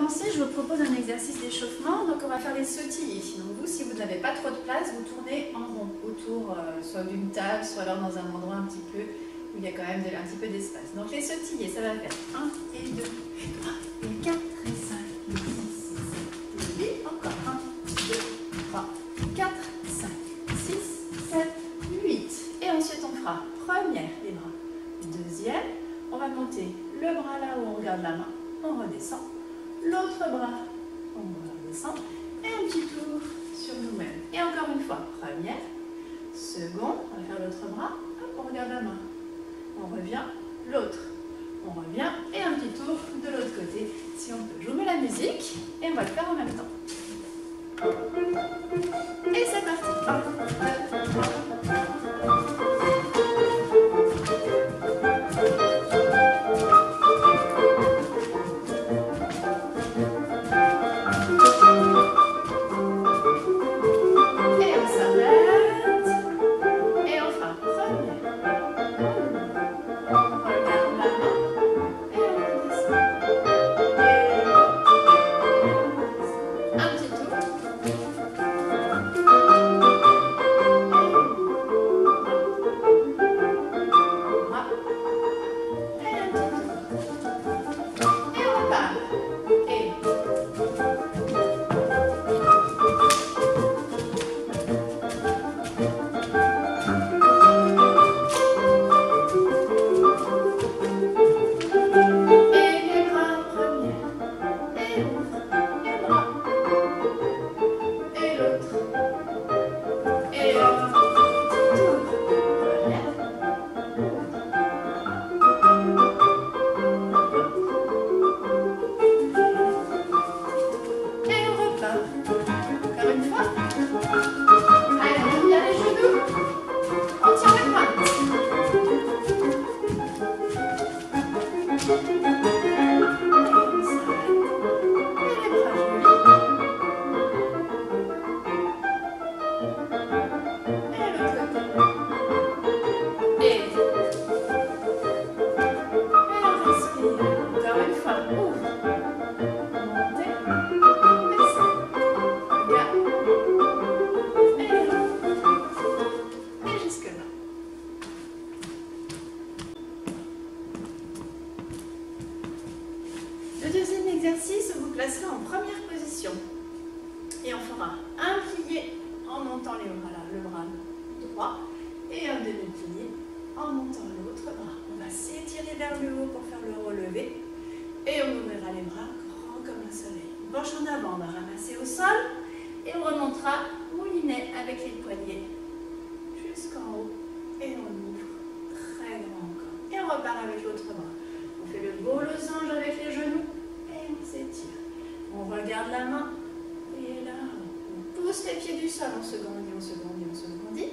commencer, je vous propose un exercice d'échauffement. Donc on va faire les sautillés. Donc vous, si vous n'avez pas trop de place, vous tournez en rond autour, soit d'une table, soit alors dans un endroit un petit peu où il y a quand même un petit peu d'espace. Donc les sautillés, ça va faire 1 et 2 et 3 et 4 et 5 et 6 et 8. Encore 1, 2, 3, 4, 5, 6, 7, 8. Et ensuite on fera première, les bras. Deuxième, on va monter le bras là où on regarde la main. On redescend, l'autre bras, on redescend, et un petit tour sur nous-mêmes. Et encore une fois, première, seconde, on va faire l'autre bras, hop, on regarde la main, on revient, l'autre, on revient, et un petit tour de l'autre côté, si on peut. Je vous mets la musique, et on va le faire en même temps. Et c'est parti. 1, 2, 3. Le deuxième exercice vous placera en première position et on fera un plié en montant les bras là, le bras droit et un demi-plié en montant l'autre bras. On va s'étirer vers le haut pour faire le relevé et on ouvrira les bras grands comme un soleil. On penche en avant, on va ramasser au sol et on remontera moulinet avec les poignets jusqu'en haut et on ouvre très grand encore. Et on repart avec l'autre bras. On fait le beau losange avec les genoux et on s'étire. On regarde la main et là, on pousse les pieds du sol. On se grandit, on se grandit, on se grandit.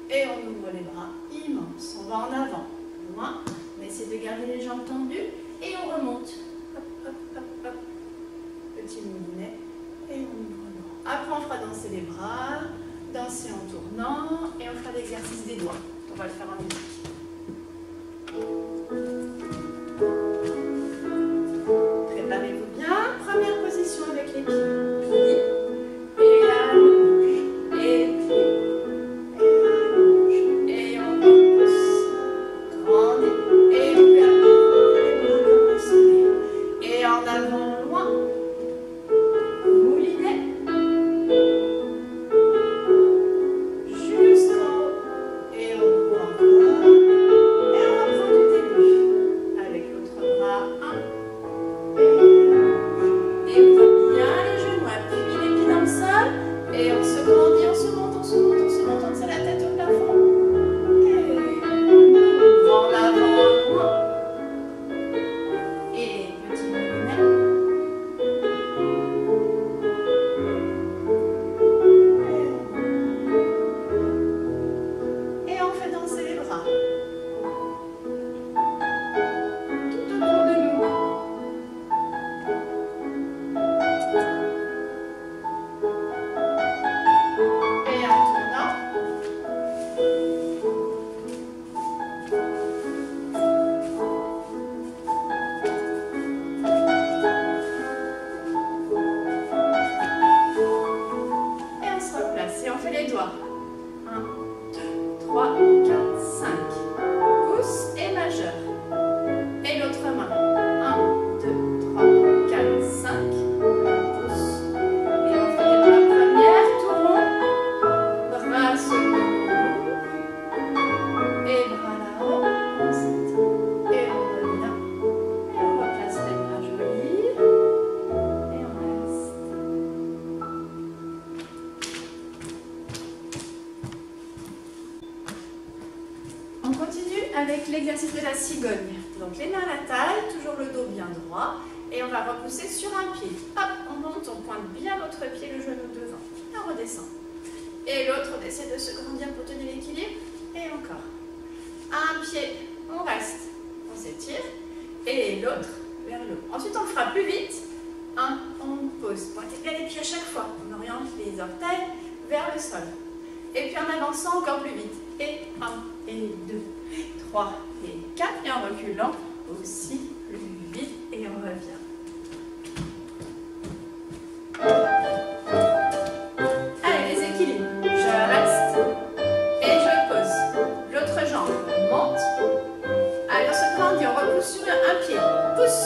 Et on ouvre les bras immenses. On va en avant, loin. On essaie de garder les jambes tendues et on remonte. Hop, hop, hop, hop. Petit moulinet et on ouvre grand. Après, on fera danser les bras, danser en tournant et on fera l'exercice des doigts. On va le faire en musique. Préparez-vous bien. Première position avec les pieds. Plie. Et allonge. Et plie. Et allonge. Et on repousse. Grandit. Et on perd les bras comme le soleil. Et en avant, loin. Moulinet. Jusqu'en haut. Et on ouvre encore. l'exercice de la cigogne. Donc les mains à la taille, toujours le dos bien droit. Et on va repousser sur un pied. Hop, on monte, on pointe bien l'autre pied, le genou devant. Et on redescend. Et l'autre, on essaie de se grandir pour tenir l'équilibre. Et encore. Un pied, on reste, on s'étire. Et l'autre vers le haut. Ensuite, on le fera plus vite. Un, on pose. Pointez bien les pieds à chaque fois. On oriente les orteils vers le sol. Et puis en avançant encore plus vite. Et 1, et 2, 3, et 4. Et en reculant aussi plus vite. Et on revient. Allez, les équilibres. Je reste. Et je pose. L'autre jambe monte. Allez, on se grandit. On repousse sur un pied. Pousse.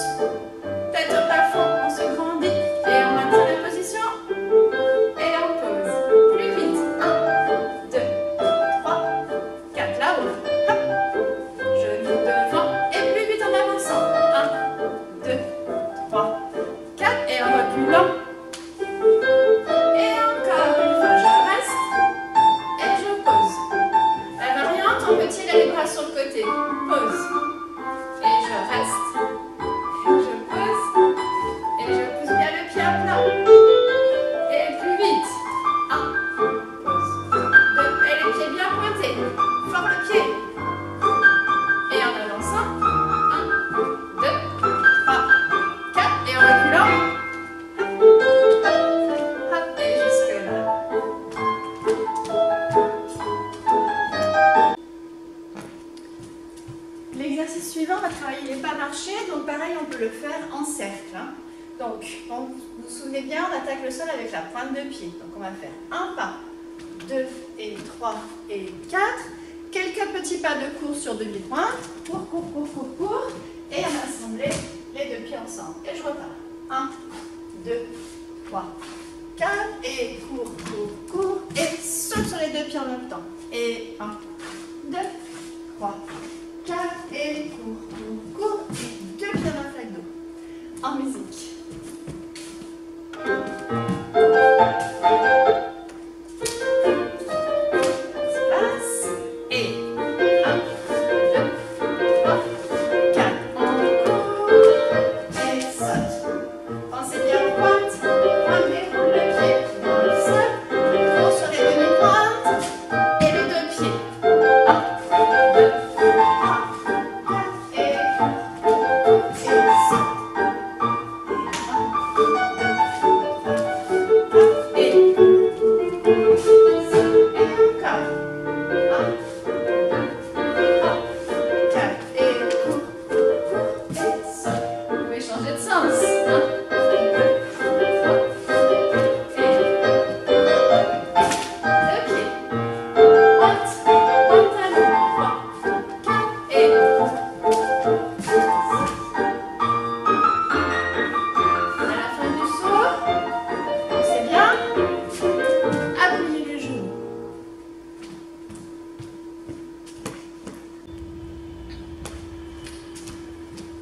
Tête au plafond. On se grandit. Et on maintient la position. Et on pose. Plus vite. 1, 2, 3, 4. Là-haut. Hop. Genou devant. Et plus vite en avançant. 1, 2, 3, 4. Et en reculant. Et encore une fois, je reste. Et je pose. La variante, on peut tirer les bras sur le côté. Pose. Et je reste. Et je pose. Et je pousse bien le pied à plat. Et plus vite. 1, pose. 2, et les pieds bien pointés. Fort le pied. Et en avançant. 1, 2, 3, 4. Et en reculant. Hop, et jusque là. L'exercice suivant va travailler les pas marchés. Donc pareil, on peut le faire en cercle. Donc, vous vous souvenez bien, on attaque le sol avec la pointe de pied. Donc on va faire un pas, 2 et 3 et 4. Quelques petits pas de course sur demi-pointe. Cours, cours, cours, cours, cours. Et on va assembler les deux pieds ensemble. Et je repars. 1, 2, 3, 4. Et cours, cours, cours. Et saute sur les deux pieds en même temps. Et 1, 2, 3, 4. Et cours, cours, cours. Et deux pieds dans la flaque d'eau. En musique.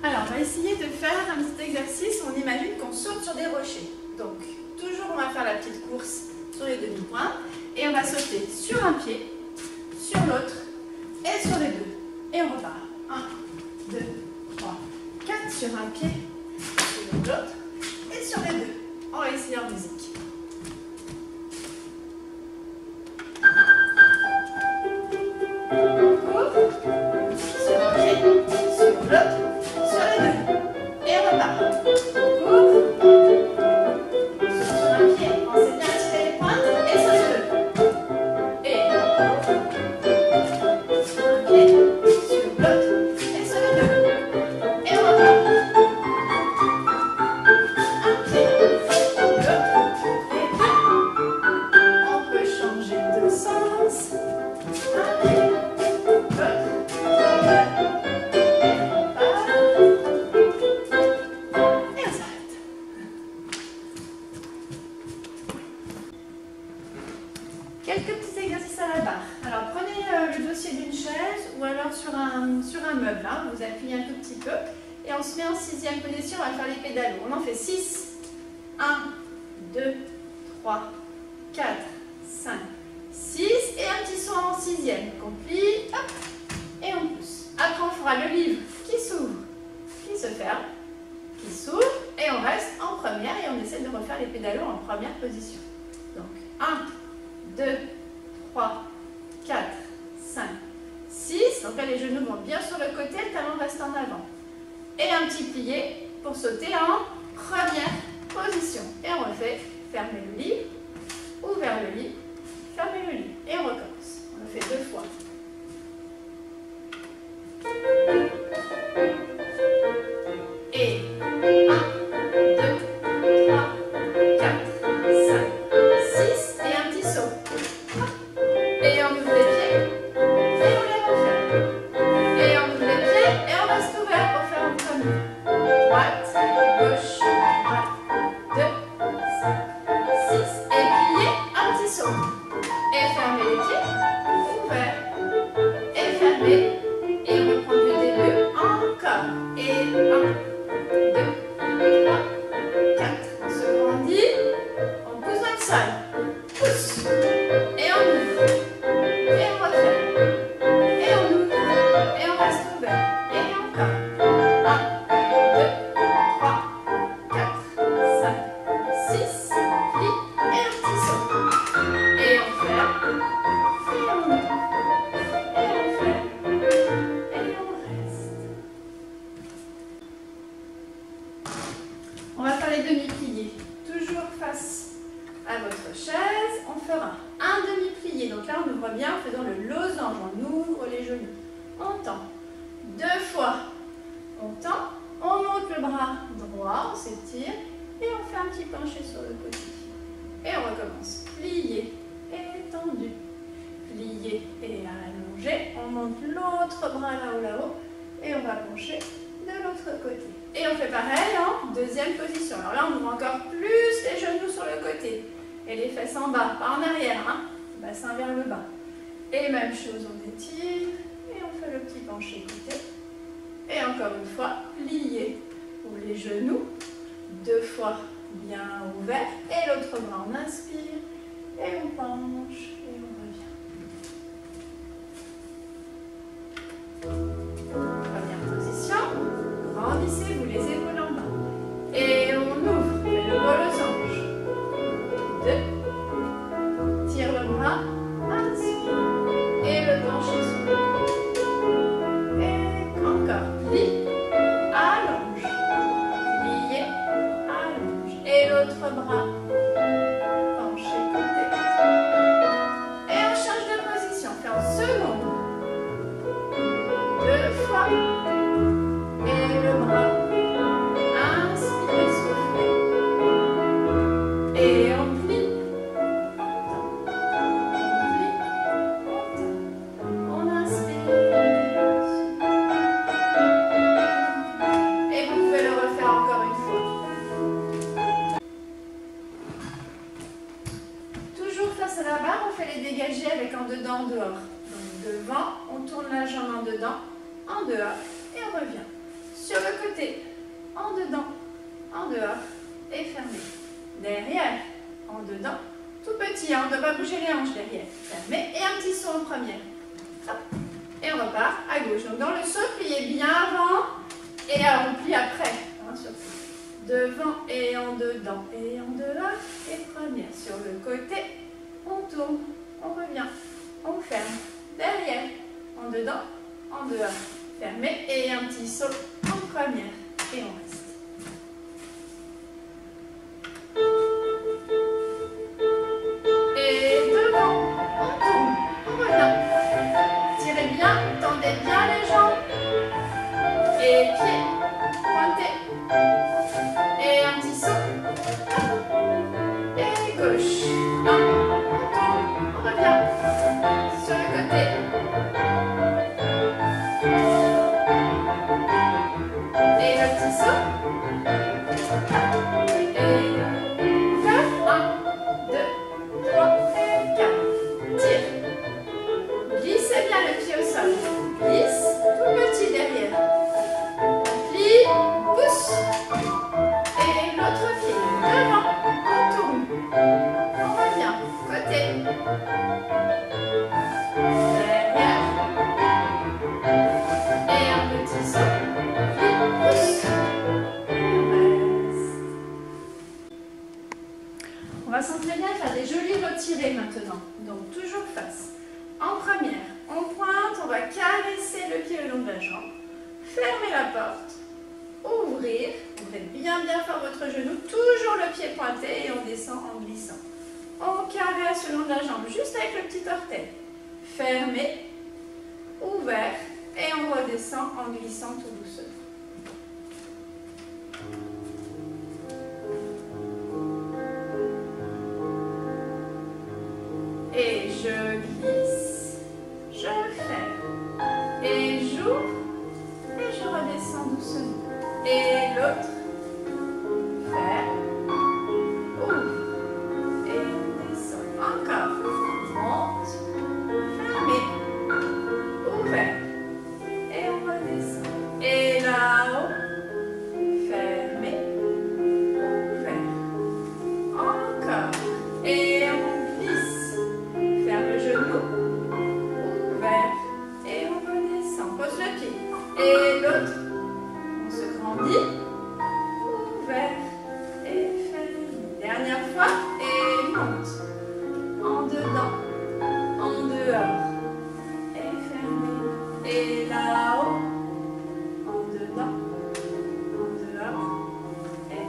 Alors, on va essayer de faire un petit exercice. On imagine qu'on saute sur des rochers. Donc, toujours on va faire la petite course sur les demi-points. Et on va sauter sur un pied, sur l'autre et sur les deux. Et on repart. 1, 2, 3, 4 sur un pied, sur l'autre et sur les deux. On va essayer en musique. Sur un pied, sur l'autre. Sur les deux. Et on repart. Cours. Sur un pied. Pensez bien à tirer les pointes. Et sur les deux. Et cours. Sur un pied. Sur l'autre. Et sur les deux. Et on repart. Un pied. L'autre. Les deux. On peut changer de sens. Un pied. L'autre. Quelques petits exercices à la barre. Alors prenez le dossier d'une chaise ou alors sur un meuble. Hein. Vous appuyez un tout petit peu et on se met en 6e position. On va faire les pédalos. On en fait 6. 1, 2, 3, 4, 5, 6. Et un petit saut en 6e. On plie, hop, et on pousse. Après, on fera le livre qui s'ouvre, qui se ferme, qui s'ouvre, et on reste en première et on essaie de refaire les pédalos en première position. Donc, 1, 2, 3, 4, 5, 6. Donc là, les genoux vont bien sur le côté, le talon reste en avant. Et un petit plié pour sauter en première position. Et on refait fermer le livre, ouvert le livre, fermer le livre. Et on recommence. On le fait 2 fois. Et 1, 2, 3, 4, 5, 6. Et un petit saut. Et on ouvre les pieds. Et on les refait. Et on ouvre les pieds. Et on reste ouvert pour faire un premier. Droite, gauche, droite, 2, 5, 6. Et plier, un petit saut. Et fermer les pieds. Ouvert. Et fermer. Et on reprend du début. Encore. Et 1, 2, 3, 4. On se grandit. On pousse dans le sol. Pousse. Et on ouvre. Et on refait. Et on ouvre. Et on reste ouvert. Et encore. 1, 2, 3, 4, 5, 6. Plie. Et un petit saut. Et on ferme. Et on ouvre. Et on ferme. Et on reste. On va faire les demi-pliés. Toujours face à votre chaise. On fera un demi-plié. Donc là, on ouvre bien en faisant le losange. On ouvre les genoux. On tend. 2 fois. On tend. On monte le bras droit. On s'étire. Et on fait un petit penché sur le côté. Et on recommence. Plié et tendu. Plié et allongé. On monte l'autre bras là-haut. Et on va pencher de l'autre côté. Et on fait pareil en deuxième position. Alors là, on ouvre encore plus les genoux sur le côté. Et les fesses en bas, pas en arrière. Hein. Bassin vers le bas. Et même chose, on étire. Et on fait le petit penché côté. Et encore une fois, plié. Ouvre les genoux. 2 fois bien ouvert. Et l'autre bras, on inspire. Et on penche. Et on revient. Première position. Grandissez-vous les épaules en bas. Et on ouvre. Fait le beau losange. 2. Tire le bras. Inspire. Et le pencher sur le côté. Et encore. Plie. Allonge. Plié. Allonge. Et l'autre bras. Pencher côté. Et on change de position. On fait en seconde. 2 fois. Et le bras. Inspire, soufflez. Et on plie. On plie. On inspire. Et vous pouvez le refaire encore une fois. Toujours face à la barre, on fait les dégagés avec en dedans, en dehors. Donc devant, on tourne la jambe en dedans, en dehors, et on revient. Sur le côté, en dedans, en dehors, et fermé. Derrière, en dedans, tout petit, hein, on ne doit pas bouger les hanches derrière. Fermé, et un petit saut en première. Hop. Et on repart à gauche. Donc dans le saut, pliez bien avant, et on plie après. Hein, surtout. Devant et en dedans, et en dehors, et première. Sur le côté, on tourne, on revient, on ferme. Derrière, en dedans, en dehors. Fermé, et un petit saut en première. Et on reste. Et devant, on tourne, on revient. Tirez bien, tendez bien les jambes. Et pieds pointés. Et un petit saut. Et gauche. On tourne, on revient. Sur le côté. Et le petit saut. Et ouvert. 1, 2, 3, 4. Tire. Glissez bien le pied au sol. Glisse. Tout petit derrière. On plie. Pousse. Et l'autre pied. Devant. On tourne. On revient. Côté. Derrière. va s'entraîner à faire des jolis retirés maintenant. Donc toujours face. En première, on pointe, on va caresser le pied le long de la jambe. Fermez la porte. Ouvrir. Ouvrez bien fort votre genou. Toujours le pied pointé et on descend en glissant. On caresse le long de la jambe juste avec le petit orteil. Fermé. Ouvert. Et on redescend en glissant tout doucement. Et je glisse, je ferme, et j'ouvre, et je redescends doucement. Et l'autre, ferme, ouvre, et on descend. Encore, monte, fermé, ouvert, et on redescend. Et là-haut, fermé, ouvert, encore, et on glisse. Ferme le genou, ouvert, et on redescend. Pose le pied. Et l'autre, on se grandit, ouvert, et ferme. Dernière fois, et monte. En dedans, en dehors, et fermé. Et là-haut, en dedans, en dehors, et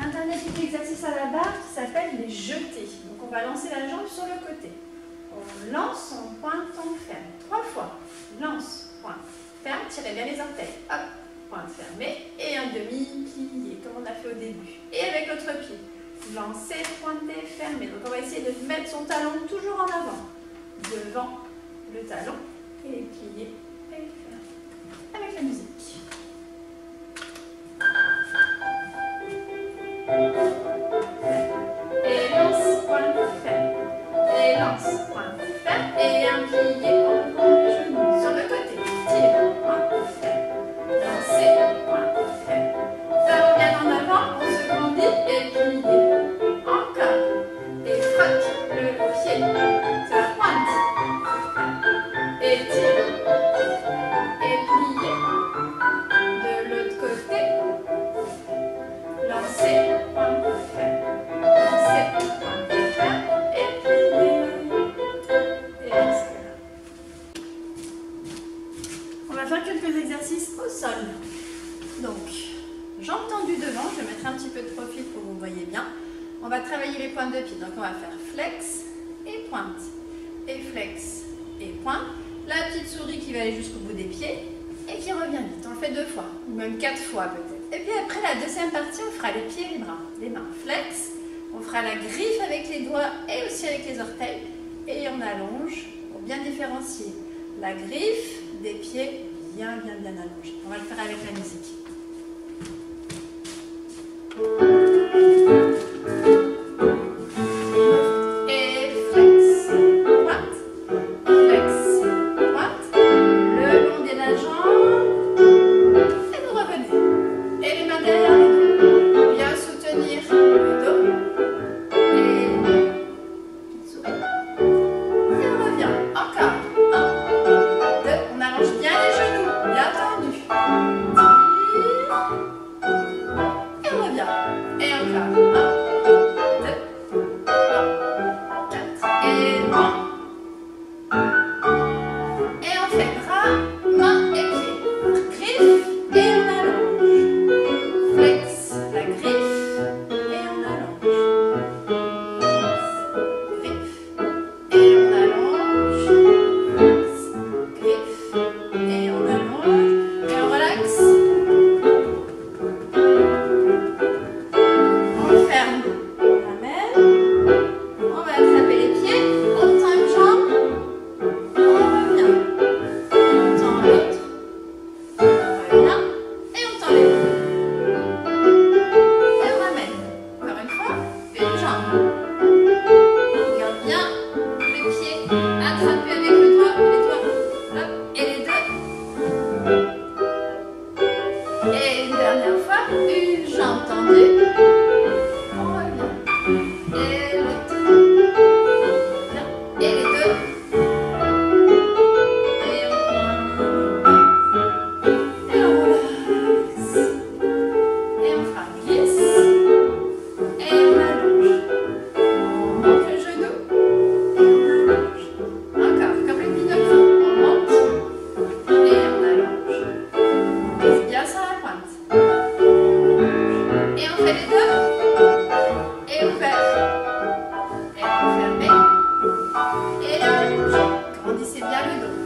un dernier petit exercice à la barre qui s'appelle les jetés. Donc on va lancer la jambe sur le côté. On lance, on pointe, on ferme. 3 fois. Lance, pointe, ferme, tirez bien les orteils. Hop, pointe fermée et un demi-plié comme on a fait au début. Et avec l'autre pied. Lancer, pointer, fermer. Donc on va essayer de mettre son talon toujours en avant. Devant le talon et plier et fermer. Avec la musique. Et lance, pointe, ferme. Et lance, pointe, ferme. Et un plié, on prend le genou sur le côté. Tire, pointe, ferme. Lancer, pointe, ferme. Ça revient en avant, on se grandit et plié. Encore. Et frotte le pied. Ça pointe. Et tire. Et plié. De l'autre côté. Lancer, pointe, ferme. Lancer, pointe, ferme. Et plié. Et escalade. On va faire quelques exercices au sol. Donc, jambes tendues devant. Je vais mettre un petit peu de profil pour que vous voyez bien. On va travailler les pointes de pied. Donc, on va faire flex et pointe. Et flex et pointe. La petite souris qui va aller jusqu'au bout des pieds et qui revient vite. On le fait 2 fois, ou même 4 fois peut-être. Et puis après la deuxième partie, on fera les pieds et les bras. Les mains flex, on fera la griffe avec les doigts et aussi avec les orteils. Et on allonge pour bien différencier la griffe des pieds bien allongés. On va le faire avec la musique. Et flex, pointe, flex, pointe, le long de la jambe, et vous revenez. Et les mains derrière le dos, bien soutenir le dos, et petite souris, et on revient, encore, 1, 2, on allonge bien les genoux, bien tendus,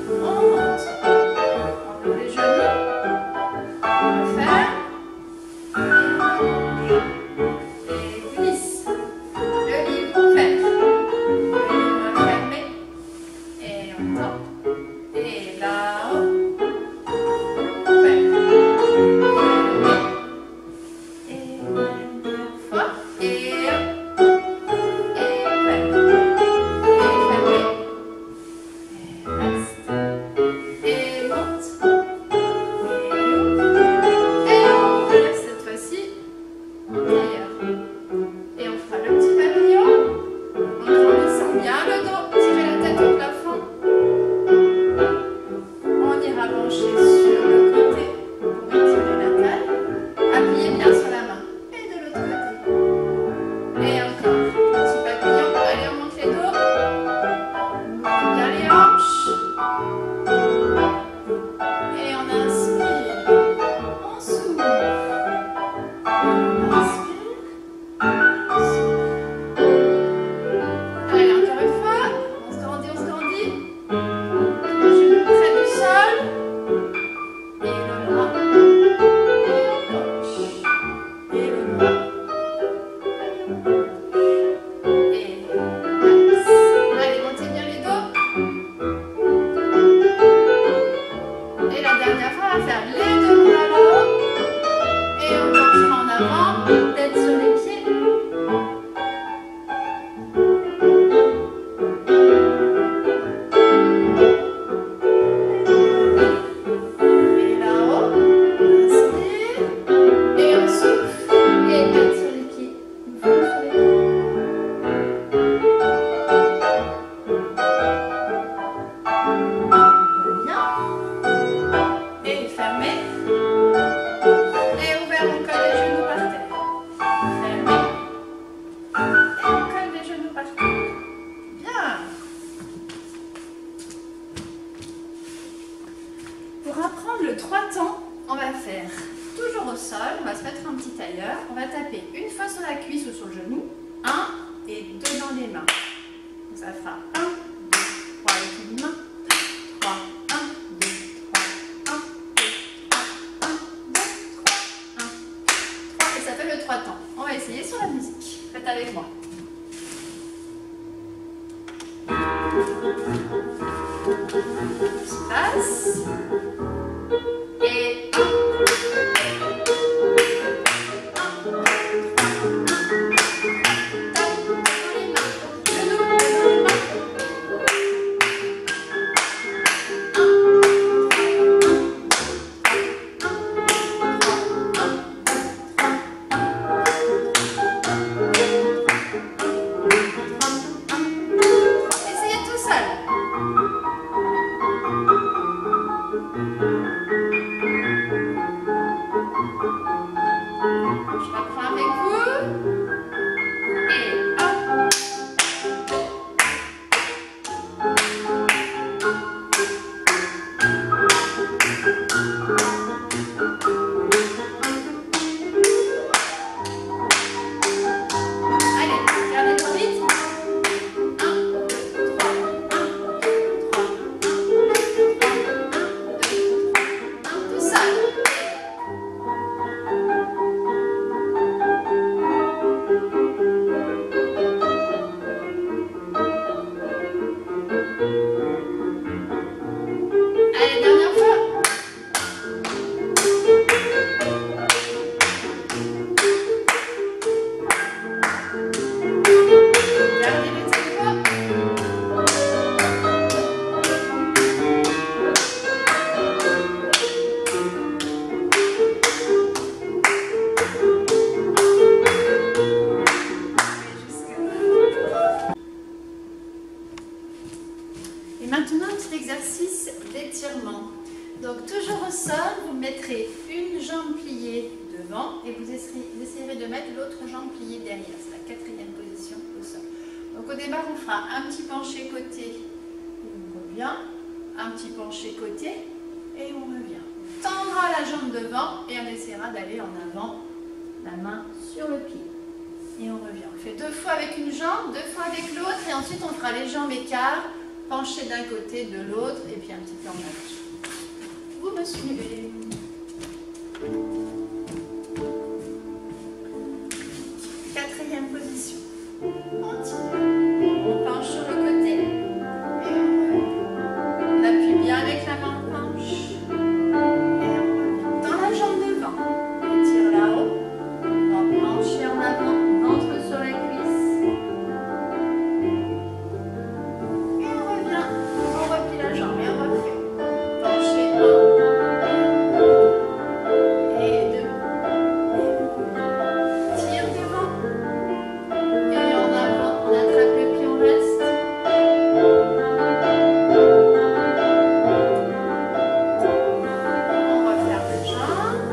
on monte. On ouvre les genoux, on referme, et on allonge. Et glisse. Le livre ouvert. Le livre fermé. Et on tend. Et là-haut. Ouvert. Et une dernière fois. Et ouvert. Et fermé. Et reste. Et monte. Et ouvre. Et ouvre. Cette fois-ci, d'ailleurs. Et on fera le petit papillon. On descend bien le dos. Tirez la tête au plafond. On ira pencher sur le côté pour étirer la taille. Appuyez bien sur la main. Et de l'autre côté. Et encore. Petit papillon. Allez, on monte les dos. On ouvre bien les hanches. Et on inspire. On s'ouvre. On inspire. On s'ouvre. Allez, encore une fois. On se grandit, on se grandit. Les genoux près du sol. Et le bras. Et on penche. Et le bras. Et on max. Allez, montez bien les dos. Et la dernière fois, on va faire les deux bras là-haut. Et on penchera en avant, tête sur les pieds. Et là-haut, on inspire. Et on souffle. Et tête sur les pieds. Une fois sur les pieds. Bien. Et fermé. Et ouvert, on colle les genoux par terre. Fermé. Et on colle les genoux par terre. Bien. Pour apprendre le 3 temps, on va faire toujours au sol. On va se mettre un petit tailleur. On va taper une fois sur la cuisse ou sur le genou. 1 et 2 dans les mains. Donc ça fera 1, 2, 3 avec une main. 3, 1, 2, 3, 1, 2, 3, 1, 2, 3, 1, 3. Et ça fait le 3 temps. On va essayer sur la musique. Faites avec moi. Passe. Et 1, 1, 2, 3, 1. Tape dans les mains. Genoux dans les mains. 1, 2, 3, 1. Essayez tout seul. Je reprends avec vous. Et 1. Allez, regardez ton rythme. 1, 2, 3, 1, 2, 3, 1, 2, 3, 1, 2, 3, 1, tout seul. Allez, dernière fois. Gardez le tempo. Et maintenant, un petit exercice d'étirement. Donc, toujours au sol, vous mettrez une jambe pliée devant et vous essayerez de mettre l'autre jambe pliée derrière. C'est la 4e position au sol. Donc, au départ, on fera un petit penché côté et on revient. Un petit penché côté et on revient. On tendra la jambe devant et on essaiera d'aller en avant, la main sur le pied. Et on revient. On le fait 2 fois avec une jambe, 2 fois avec l'autre et ensuite on fera les jambes écart pencher d'un côté, de l'autre, et puis un petit peu en marche. Vous me suivez. Quatrième position. Continue. On penche sur le côté. Et on appuie bien avec la main, on penche. Et on revient dans la jambe devant. On tire là-haut. On va pencher en avant, ventre sur la cuisse. Et on revient. On replie la jambe et on refait. Pencher un. Et deux. Tire devant. Et en avant, on attrape le pied, on reste. On referme les jambes.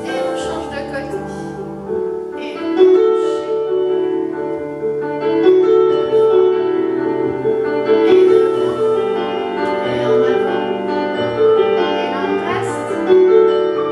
Et on change de côté. Et pencher. Et devant. Et en avant. Et là on reste. Et on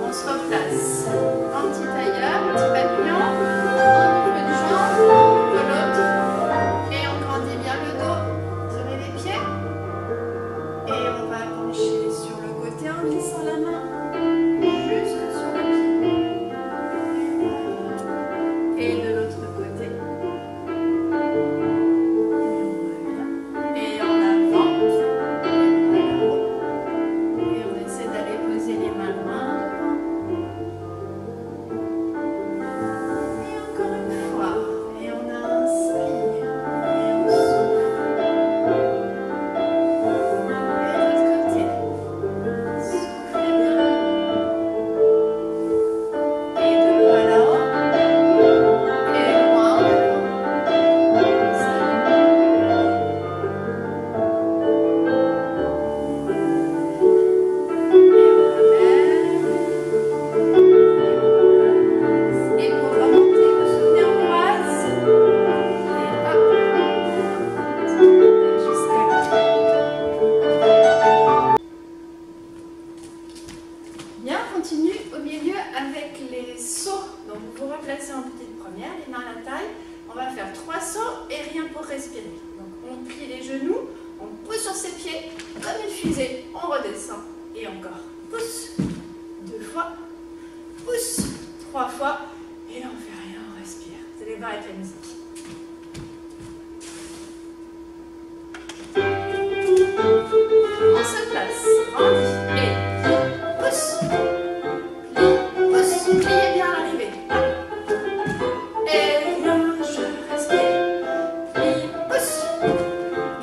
on se replace en petit tailleur, petit papillon, on ouvre une jambe, on ouvre l'autre et on grandit bien le dos, tirez les pieds et on va pencher sur le côté en glissant la main juste sur le pied et de l'autre côté et en avant et on essaie d'aller poser les mains loin. Et encore une fois, et on inspire, et on souffle. Et de l'autre côté, soufflez bien. Et de l'eau à là-haut, et loin en avant. Salut. Et pour remonter, vous vous souvenez, on croise. Et hop, jusqu'à là. Bien, on continue au milieu avec les sauts. Donc vous vous replacez en petite première, les mains à la taille. On va faire 3 sauts et rien pour respirer. Donc on plie les genoux, on pousse sur ses pieds comme une fusée, on redescend. Et encore, pousse, 2 fois, pousse, 3 fois, et là on fait rien, on respire. Vous allez voir avec la musique. On se place, grandit, et pousse, plie, pousse, pliez bien à l'arrivée. Et là je respire, plie, pousse,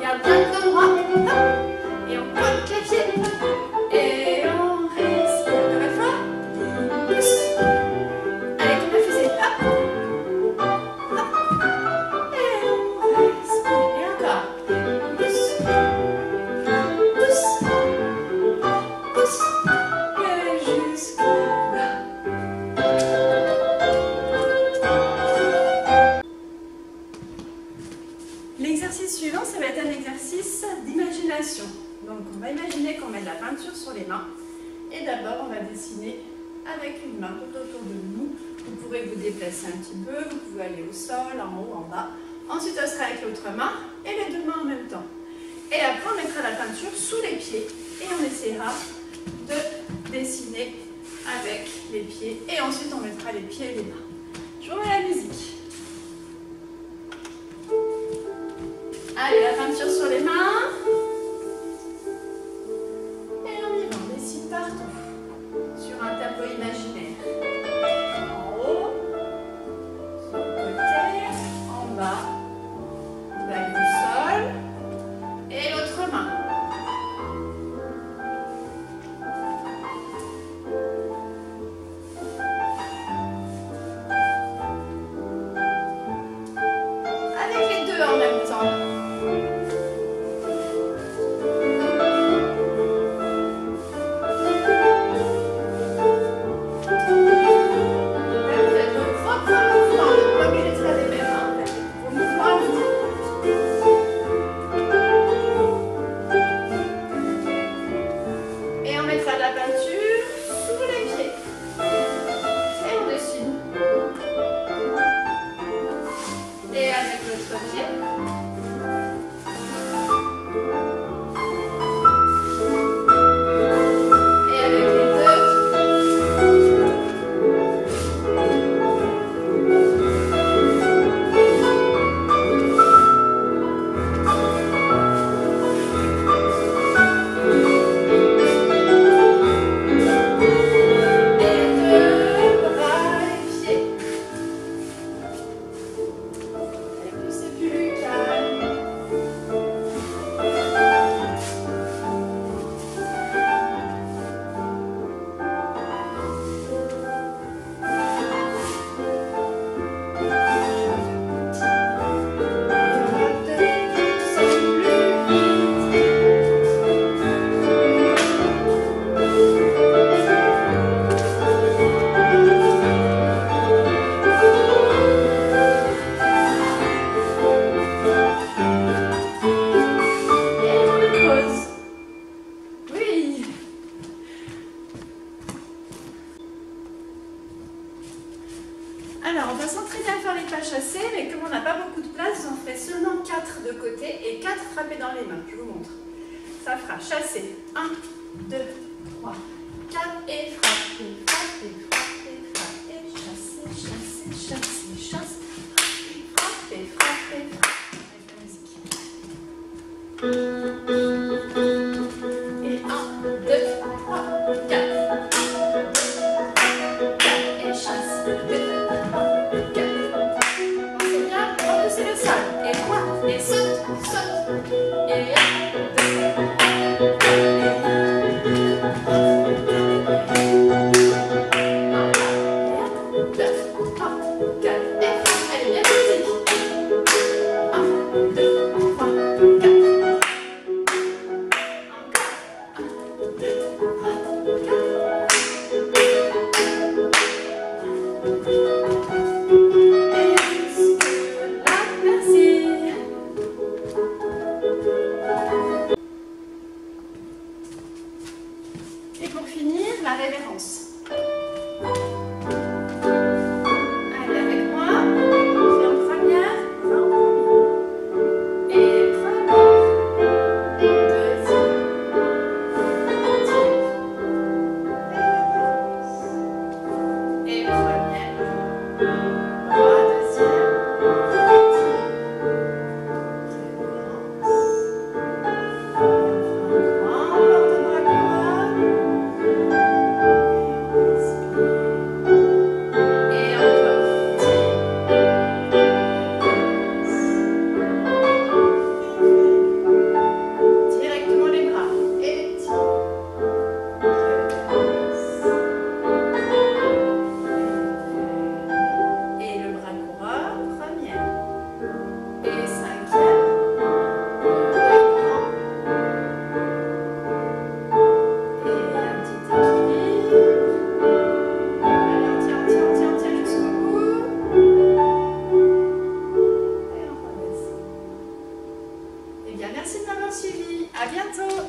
garde bien le dos droit, et on pointe les pieds. Et on respire de la fois, pousse. Allez, comme la fusée, hop, hop. Et on respire, et encore, pousse, pousse, pousse, et jusqu'à là. L'exercice suivant, ça va être un exercice d'imagination. Donc on va imaginer qu'on met de la peinture sur les mains. Et d'abord, on va dessiner avec une main tout autour de nous. Vous pourrez vous déplacer un petit peu, vous pouvez aller au sol, en haut, en bas. Ensuite, on sera avec l'autre main et les 2 mains en même temps. Et après, on mettra la peinture sous les pieds et on essaiera de dessiner avec les pieds. Et ensuite, on mettra les pieds et les mains. Je vous mets la musique. Allez, la peinture sur les mains. Et on y va, on dessine partout. Sur un tableau imaginaire. En haut, sur le côté, en bas, vague du sol. Et l'autre main. Avec les 2 en même temps. Vous faites votre propre mouvement. pied. Et avec les deux. Alors, on va s'entraîner à faire les pas chassés, mais comme on n'a pas beaucoup de place, on ferait seulement 4 de côté et 4 frappés dans les mains. Je vous montre. Ça fera chasser. 1, 2, 3, 4 et frapper, frapper, frapper, frapper, chasser, chasser, chasser, chasser, frapper, frapper, frapper. Avec la musique. Et 1, 2, 3, 4. 4 et chasse. 2, 3, 4. C'est bien, repoussez le sol. Et 3, et saute, saute. Et 1, 2, 3, et pour finir, la révérence. Allez avec moi. On fait en première, et première, deuxième, et première, trois, deuxième, merci de m'avoir suivi. À bientôt.